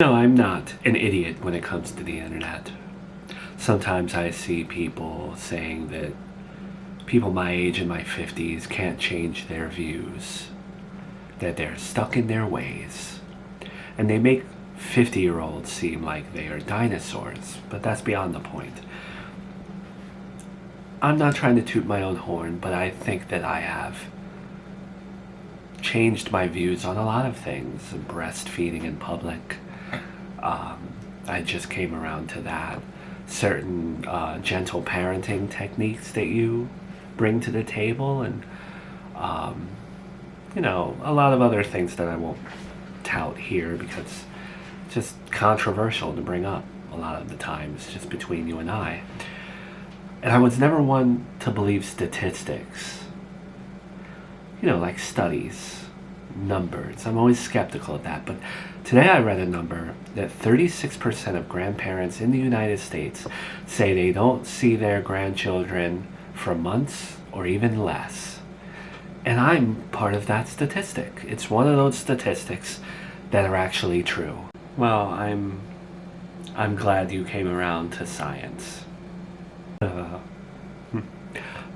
No, I'm not an idiot when it comes to the internet. Sometimes I see people saying that people my age in my 50s can't change their views, that they're stuck in their ways. And they make 50-year-olds seem like they are dinosaurs, but that's beyond the point. I'm not trying to toot my own horn, but I think that I have changed my views on a lot of things. Breastfeeding in public. I just came around to that. Certain gentle parenting techniques that you bring to the table, and a lot of other things that I won't tout here because it's just controversial to bring up a lot of the times, just between you and I. And I was never one to believe statistics, like studies, numbers. I'm always skeptical of that, but today I read a number that 36% of grandparents in the United States say they don't see their grandchildren for months or even less. And I'm part of that statistic. It's one of those statistics that are actually true. Well, I'm glad you came around to science.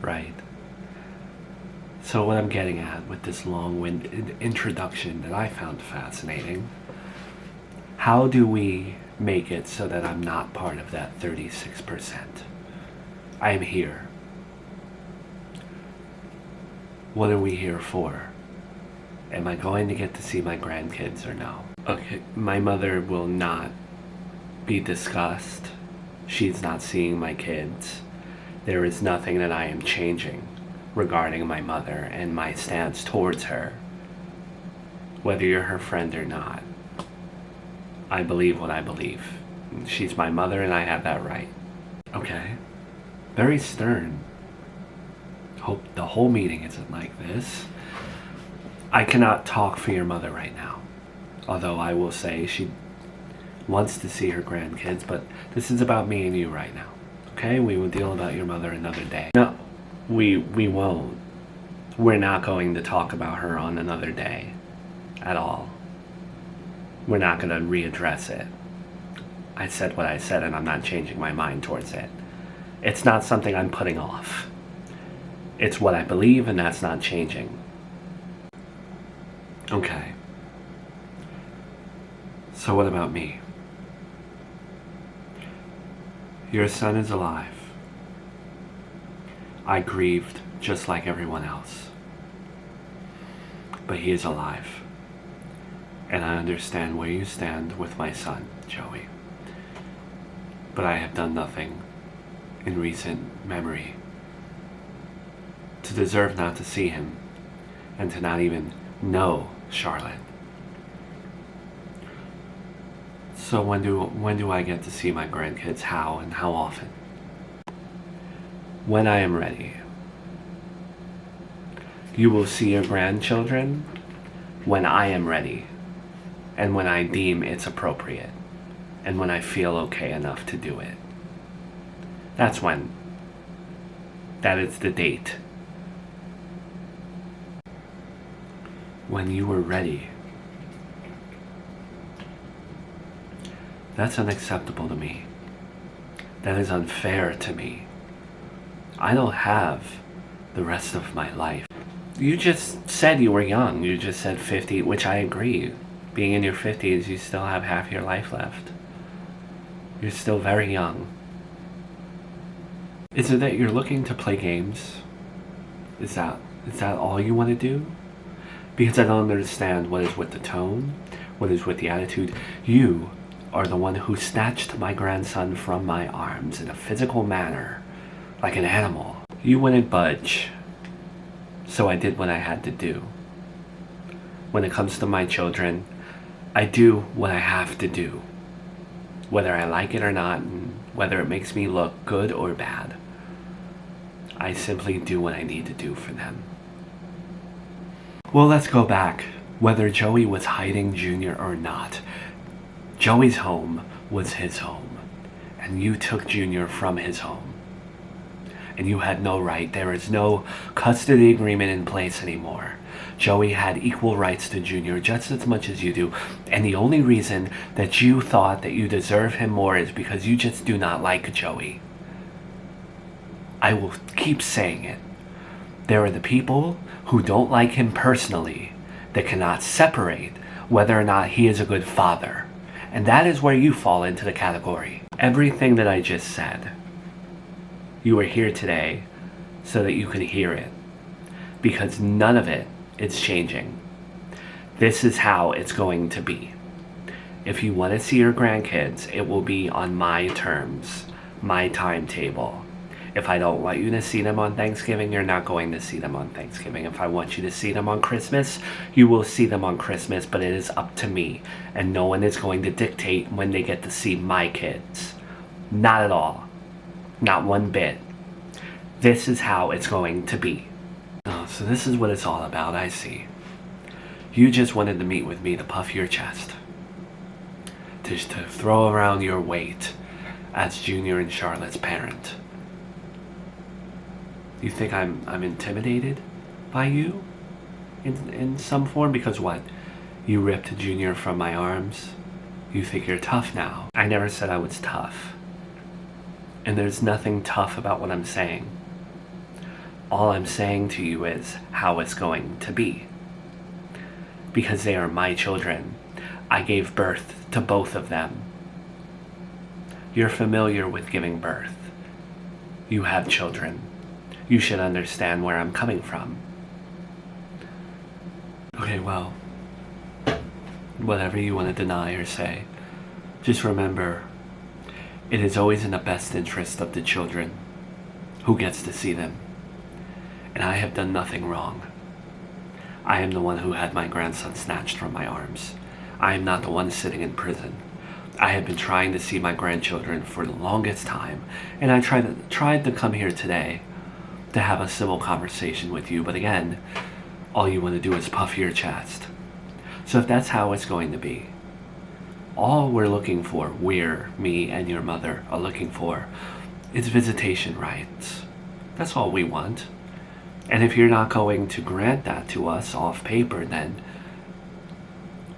Right. So what I'm getting at with this long-winded introduction that I found fascinating, how do we make it so that I'm not part of that 36%? I am here. What are we here for? Am I going to get to see my grandkids or no? Okay, my mother will not be discussed. She's not seeing my kids. There is nothing that I am changing regarding my mother and my stance towards her. Whether you're her friend or not, I believe what I believe. She's my mother and I have that right. Okay? Very stern. Hope the whole meeting isn't like this. I cannot talk for your mother right now. Although I will say she wants to see her grandkids, but this is about me and you right now. Okay? We will deal about your mother another day. No, we won't. We're not going to talk about her on another day. At all. We're not going to readdress it. I said what I said and I'm not changing my mind towards it. It's not something I'm putting off. It's what I believe and that's not changing. Okay. So what about me? Your son is alive. I grieved just like everyone else. But he is alive. And I understand where you stand with my son, Joey. But I have done nothing in recent memory to deserve not to see him and to not even know Charlotte. So when do I get to see my grandkids? How and how often? When I am ready. You will see your grandchildren when I am ready and when I deem it's appropriate and when I feel okay enough to do it. That's when. That is the date. When you were ready. That's unacceptable to me. That is unfair to me. I don't have the rest of my life. You just said you were young. You just said 50, which I agree. Being in your 50s, you still have half your life left. You're still very young. Is it that you're looking to play games? Is that all you want to do? Because I don't understand what is with the tone, what is with the attitude. You are the one who snatched my grandson from my arms in a physical manner, like an animal. You wouldn't budge, so I did what I had to do. When it comes to my children, I do what I have to do, whether I like it or not, and whether it makes me look good or bad. I simply do what I need to do for them. Well, let's go back. Whether Joey was hiding Junior or not, Joey's home was his home, and you took Junior from his home. And you had no right. There is no custody agreement in place anymore. Joey had equal rights to Junior just as much as you do. And the only reason that you thought that you deserve him more is because you just do not like Joey. I will keep saying it. There are the people who don't like him personally that cannot separate whether or not he is a good father. And that is where you fall into the category. Everything that I just said, you are here today so that you could hear it. Because none of it is changing. This is how it's going to be. If you want to see your grandkids, it will be on my terms, my timetable. If I don't want you to see them on Thanksgiving, you're not going to see them on Thanksgiving. If I want you to see them on Christmas, you will see them on Christmas, but it is up to me. And no one is going to dictate when they get to see my kids. Not at all. Not one bit. This is how it's going to be. Oh, so this is what it's all about, I see. You just wanted to meet with me to puff your chest. To throw around your weight as Junior and Charlotte's parent. You think I'm intimidated by you in some form? Because what? You ripped Junior from my arms? You think you're tough now? I never said I was tough. And there's nothing tough about what I'm saying. All I'm saying to you is how it's going to be. Because they are my children. I gave birth to both of them. You're familiar with giving birth. You have children. You should understand where I'm coming from. Okay, well, whatever you want to deny or say, just remember, it is always in the best interest of the children who gets to see them. And I have done nothing wrong. I am the one who had my grandson snatched from my arms. I am not the one sitting in prison. I have been trying to see my grandchildren for the longest time, and I tried to come here today to have a civil conversation with you, but again, all you want to do is puff your chest. So if that's how it's going to be, all we're looking for, me and your mother are looking for, is visitation rights. That's all we want. And if you're not going to grant that to us off paper, then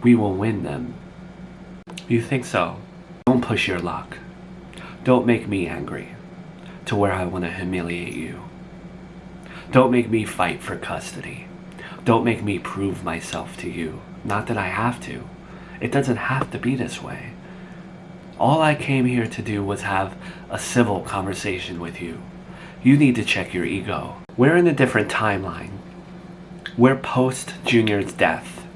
we will win them. You think so? Don't push your luck. Don't make me angry to where I want to humiliate you. Don't make me fight for custody. Don't make me prove myself to you. Not that I have to. It doesn't have to be this way. All I came here to do was have a civil conversation with you. You need to check your ego. We're in a different timeline. We're post Junior's death.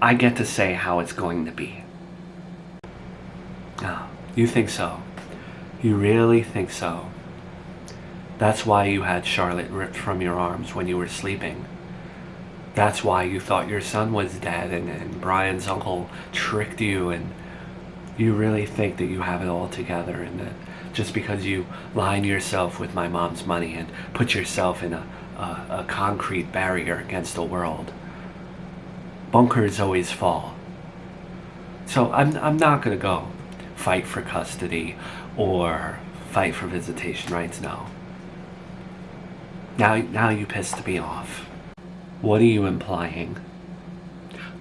I get to say how it's going to be. Oh, you think so? You really think so? That's why you had Charlotte ripped from your arms when you were sleeping. That's why you thought your son was dead and Brian's uncle tricked you, and you really think that you have it all together, and that just because you line yourself with my mom's money and put yourself in a concrete barrier against the world, bunkers always fall. So I'm not going to go fight for custody or fight for visitation rights, no. Now you pissed me off. What are you implying?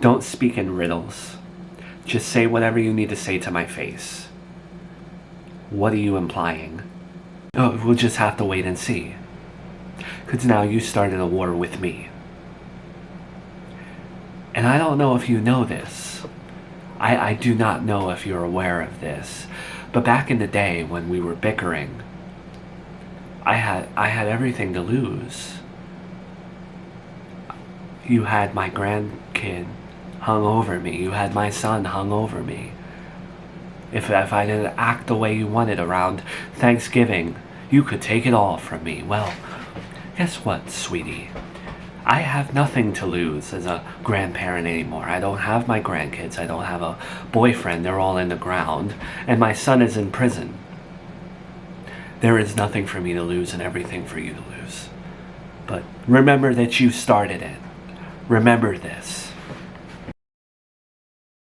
Don't speak in riddles. Just say whatever you need to say to my face. What are you implying? Oh, we'll just have to wait and see. Because now you started a war with me. And I don't know if you know this. I do not know if you're aware of this. But back in the day when we were bickering, I had everything to lose. You had my grandkid hung over me. You had my son hung over me. If I didn't act the way you wanted around Thanksgiving, you could take it all from me. Well, guess what, sweetie? I have nothing to lose as a grandparent anymore. I don't have my grandkids. I don't have a boyfriend. They're all in the ground. And my son is in prison. There is nothing for me to lose and everything for you to lose. But remember that you started it. Remember this.